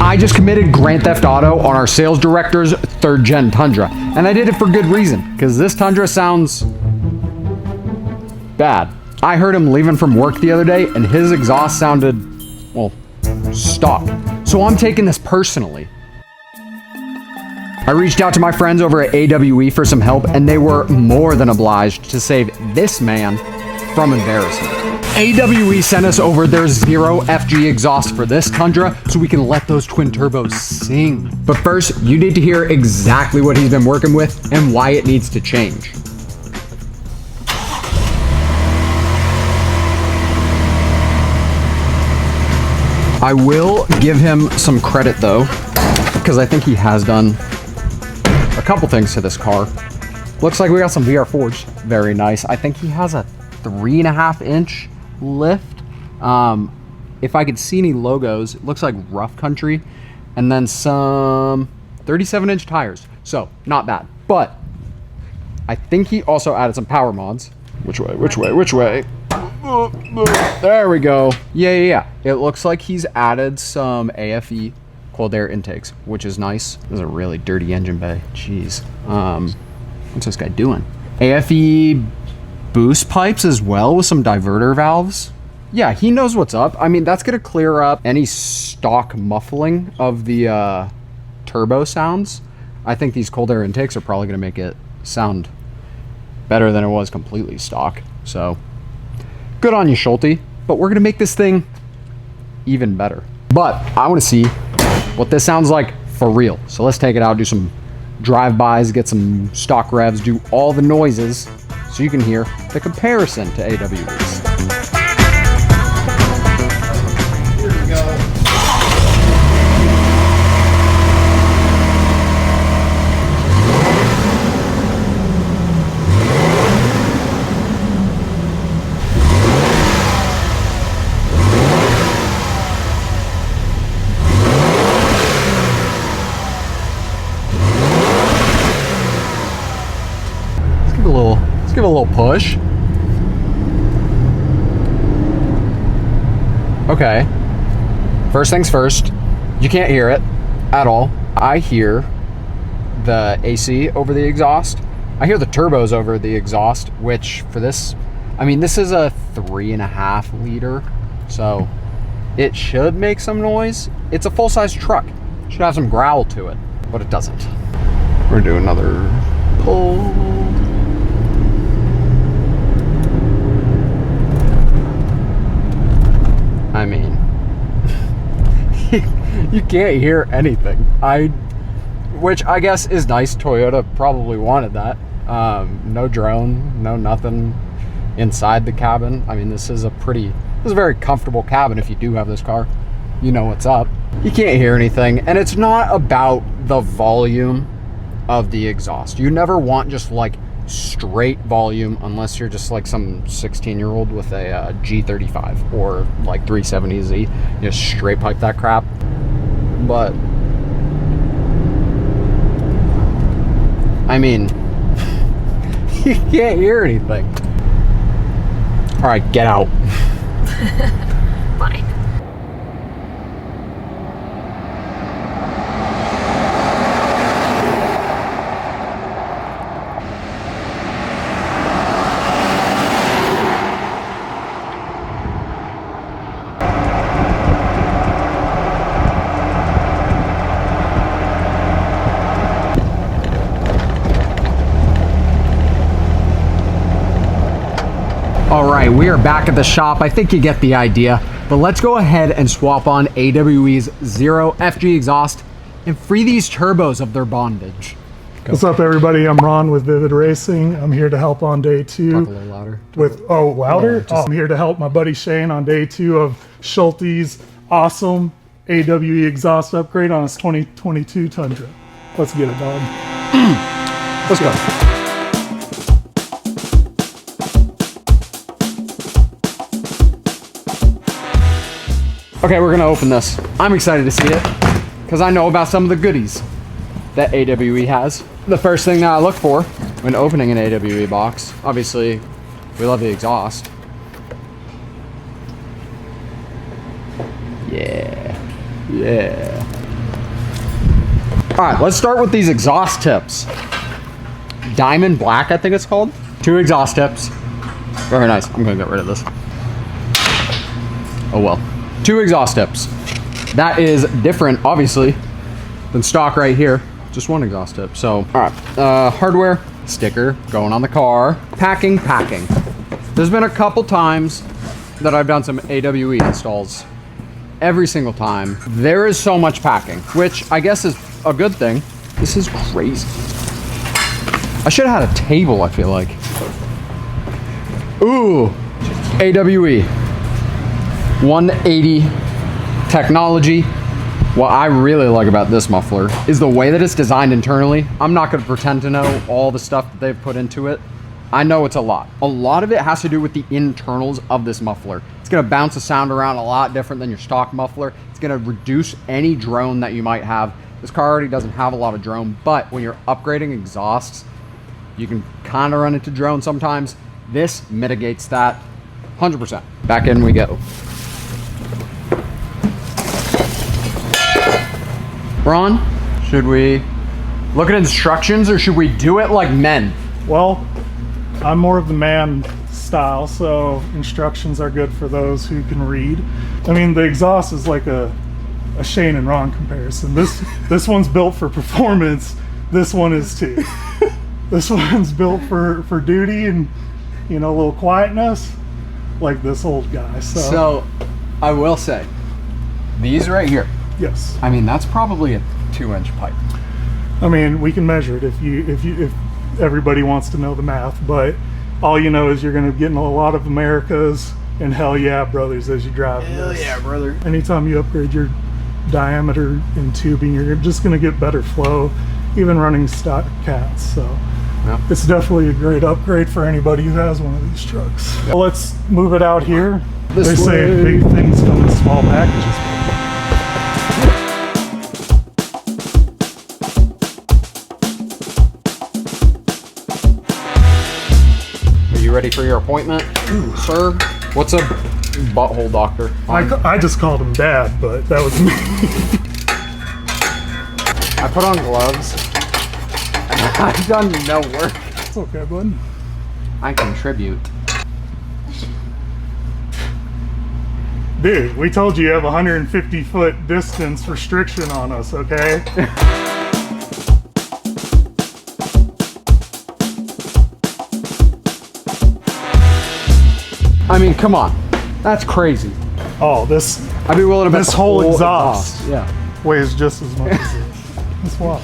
I just committed Grand Theft Auto on our sales director's 3rd gen Tundra. And I did it for good reason, because this Tundra sounds bad. I heard him leaving from work the other day, and his exhaust sounded, well, stock. So I'm taking this personally. I reached out to my friends over at AWE for some help, and they were more than obliged to save this man from embarrassment. AWE sent us over their 0 FG exhaust for this Tundra so we can let those twin turbos sing. But first, you need to hear exactly what he's been working with and why it needs to change. I will give him some credit though, because I think he has done a couple things to this car. Looks like we got some VR4s. Very nice. I think he has a 3.5 inch lift. If I could see any logos, it looks like rough country, and then some 37 inch tires. So not bad, but I think he also added some power mods. Which way? There we go. Yeah. It looks like he's added some AFE cold air intakes, which is nice. This is a really dirty engine bay. Jeez. What's this guy doing? AFE boost pipes as well with some diverter valves. Yeah, he knows what's up. I mean, that's gonna clear up any stock muffling of the turbo sounds. I think these cold air intakes are probably gonna make it sound better than it was completely stock. So good on you, Schulte. But we're gonna make this thing even better. But I wanna see what this sounds like for real. So let's take it out, do some drive-bys, get some stock revs, do all the noises so you can hear the comparison to AWE's. Here we go. Let's give it a little push. Okay. First things first, you can't hear it at all. I hear the AC over the exhaust. I hear the turbos over the exhaust, which for this, I mean, this is a 3.5 liter, so it should make some noise. It's a full-size truck. It should have some growl to it, but it doesn't. We're gonna do another pull. I mean, you can't hear anything. Which I guess is nice. Toyota probably wanted that. No drone, no nothing inside the cabin. I mean, this is a very comfortable cabin. If you do have this car, you know what's up. You can't hear anything, and it's not about the volume of the exhaust. You never want just like straight volume unless you're just like some 16-year-old with a G35 or like 370Z. You just straight pipe that crap. But I mean, you can't hear anything. All right, get out. Fine. All right, we are back at the shop. I think you get the idea, but let's go ahead and swap on AWE's 0 FG exhaust and free these turbos of their bondage. Go. What's up, everybody? I'm Ron with Vivid Racing. I'm here to help on day 2. Talk a little louder. Louder? I'm here to help my buddy Shane on day 2 of Schulte's awesome AWE exhaust upgrade on his 2022 Tundra. Let's get it, dog. Let's go. Okay, we're gonna open this. I'm excited to see it because I know about some of the goodies that AWE has. The first thing that I look for when opening an AWE box, obviously, we love the exhaust. Yeah. right, let's start with these exhaust tips. Diamond Black, I think it's called. 2 exhaust tips. Very nice. I'm gonna get rid of this. Oh well. 2 exhaust tips. That is different, obviously, than stock right here. Just 1 exhaust tip. So, all right. Hardware, sticker, going on the car. Packing. There's been a couple times that I've done some AWE installs. Every single time, there is so much packing, which I guess is a good thing. This is crazy. I should have had a table, I feel like. Ooh, AWE. 180 technology. What I really like about this muffler is the way that it's designed internally. I'm not gonna pretend to know all the stuff that they've put into it. I know it's a lot. A lot of it has to do with the internals of this muffler. It's gonna bounce the sound around a lot different than your stock muffler. It's gonna reduce any drone that you might have. This car already doesn't have a lot of drone, but when you're upgrading exhausts, you can kind of run into drone sometimes. This mitigates that 100%. Back in we go. Ron, should we look at instructions or should we do it like men? Well, I'm more of the man style, so instructions are good for those who can read. I mean, the exhaust is like a Shane and Ron comparison. This one's built for performance. This one is too. This one's built for duty and, you know, a little quietness, like this old guy. So I will say, these right here. Yes. I mean, that's probably a 2-inch pipe. I mean, we can measure it if everybody wants to know the math, but all you know is you're going to get in a lot of Americas and hell yeah brothers as you drive Hell this. yeah, brother. Anytime you upgrade your diameter in tubing, you're just going to get better flow, even running stock cats. So Yep. it's definitely a great upgrade for anybody who has one of these trucks. Yep. Well, let's move it out here. This They say way. big things come in small packages. Are you ready for your appointment, sir? What's a butthole doctor? I just called him Dad, but that was me. I put on gloves. I've done no work. It's okay, bud. I contribute. Dude, we told you have 150-foot distance restriction on us, okay? I mean, come on. That's crazy. Oh, this I'd be willing to bet This the whole exhaust. Yeah. weighs just as much as this. That's wild.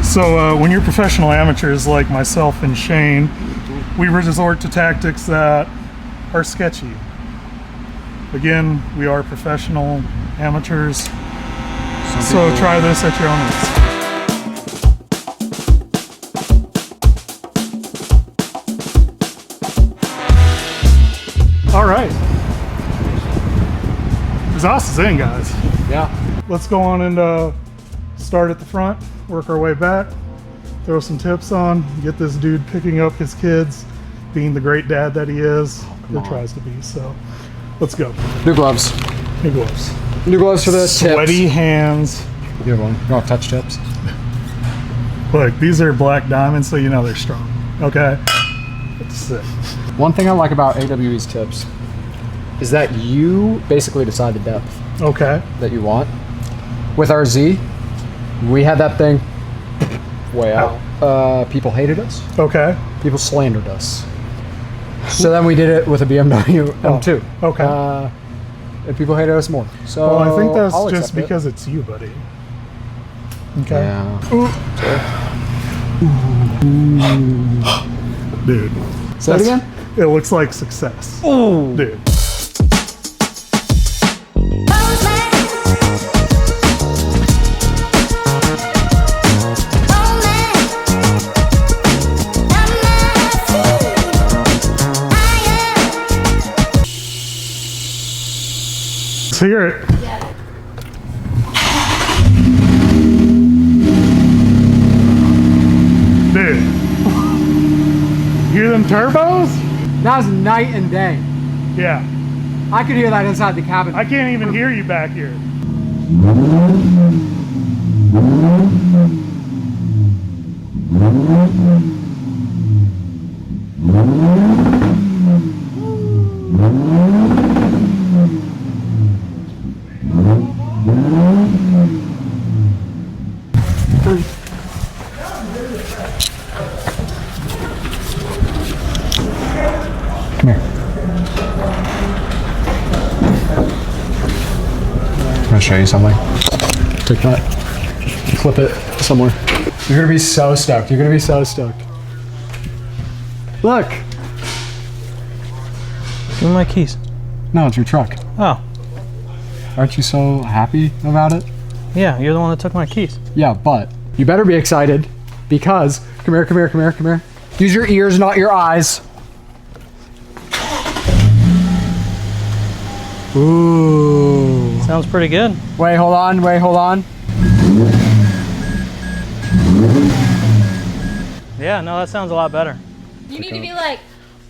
So when you're professional amateurs like myself and Shane, we resort to tactics that are sketchy. Again, we are professional amateurs, so try this at your own risk. All right, exhaust is in, guys. Yeah. Let's go on and start at the front, work our way back, throw some tips on, get this dude picking up his kids, being the great dad that he is, or on. tries to be. So let's go. New gloves. New gloves. New gloves for the Sweaty hands. Good one. You want touch tips? Look, these are black diamonds, so you know they're strong. Okay? That's sick. One thing I like about AWE's tips is that you basically decide the depth Okay. that you want. With our Z, we had that thing way out. People hated us. Okay. People slandered us. So then we did it with a BMW M2. Okay. And people hated us more. So Well, I think that's I'll just accept it. because it's you, buddy. Okay. Yeah. Dude. Say it again? It looks like success. Ooh. Dude. Let's hear it. Dude. Hear them turbos? That was night and day. Yeah. I could hear that inside the cabin. I can't even hear you back here. Come here. I'm gonna show you something. Take that. Flip it somewhere. You're gonna be so stoked. You're gonna be so stoked. Look. Give me my keys. No, it's your truck. Oh. Aren't you so happy about it? Yeah, you're the one that took my keys. Yeah, but you better be excited because, come here, come here, come here, come here. Use your ears, not your eyes. Ooh. Sounds pretty good. Wait, hold on, wait, hold on. Yeah, no, that sounds a lot better. You need to be like,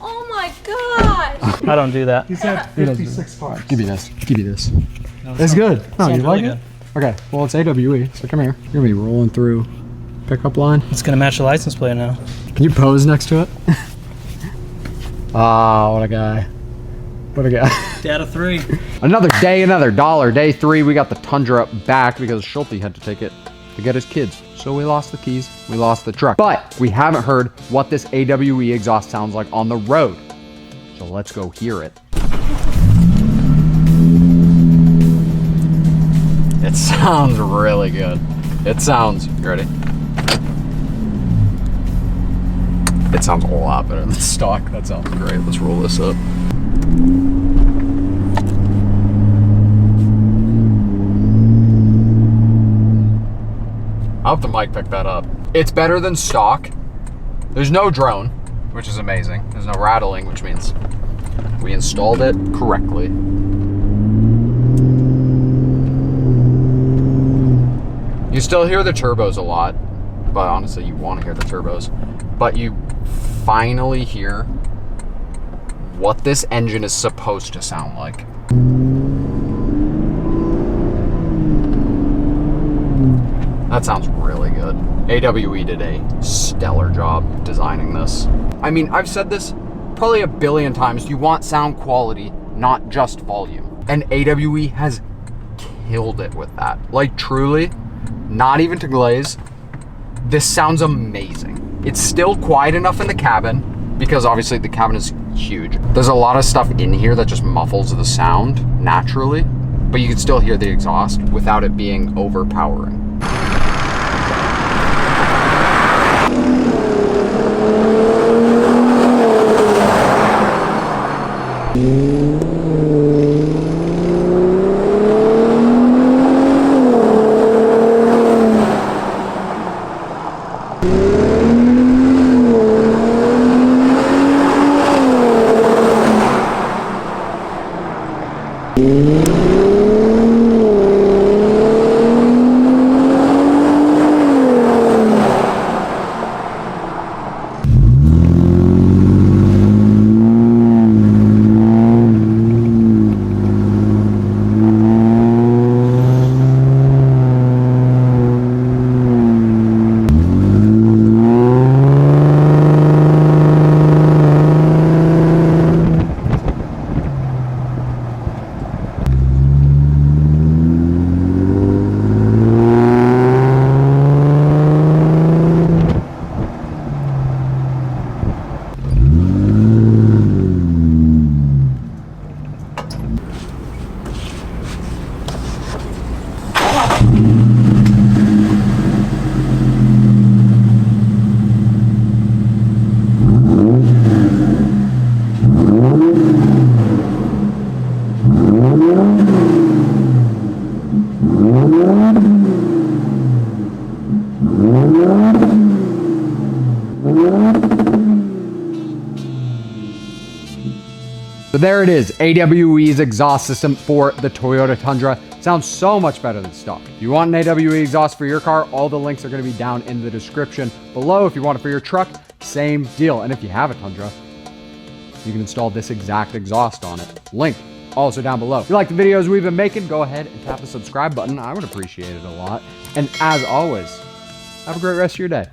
oh my gosh. I don't do that. He's at 56 parts. Give me this, give me this. It's good. No, you sounds like really it? Okay, well it's AWE, so come here. You're gonna be rolling through pickup line. It's gonna match the license plate now. Can you pose next to it? Ah, what a guy. What a guy. Data 3. Another day, another dollar. Day 3, we got the Tundra back because Schulte had to take it to get his kids. So we lost the keys, we lost the truck. But we haven't heard what this AWE exhaust sounds like on the road. So let's go hear it. It sounds really good. It sounds, you ready? It sounds a lot better than stock. That sounds great. Let's roll this up. I hope the mic picked that up. It's better than stock. There's no drone, which is amazing. There's no rattling, which means we installed it correctly. You still hear the turbos a lot, but honestly, you want to hear the turbos. But you finally hear what this engine is supposed to sound like. That sounds really good. AWE did a stellar job designing this. I mean, I've said this probably a billion times. You want sound quality, not just volume. And AWE has killed it with that. Like truly, not even to glaze, this sounds amazing. It's still quiet enough in the cabin because obviously the cabin is huge. There's a lot of stuff in here that just muffles the sound naturally, but you can still hear the exhaust without it being overpowering. So there it is, AWE's exhaust system for the Toyota Tundra. Sounds so much better than stock. If you want an AWE exhaust for your car, all the links are going to be down in the description below. If you want it for your truck, same deal. And if you have a Tundra, you can install this exact exhaust on it. Link also down below. If you like the videos we've been making, go ahead and tap the subscribe button. I would appreciate it a lot. And as always, have a great rest of your day.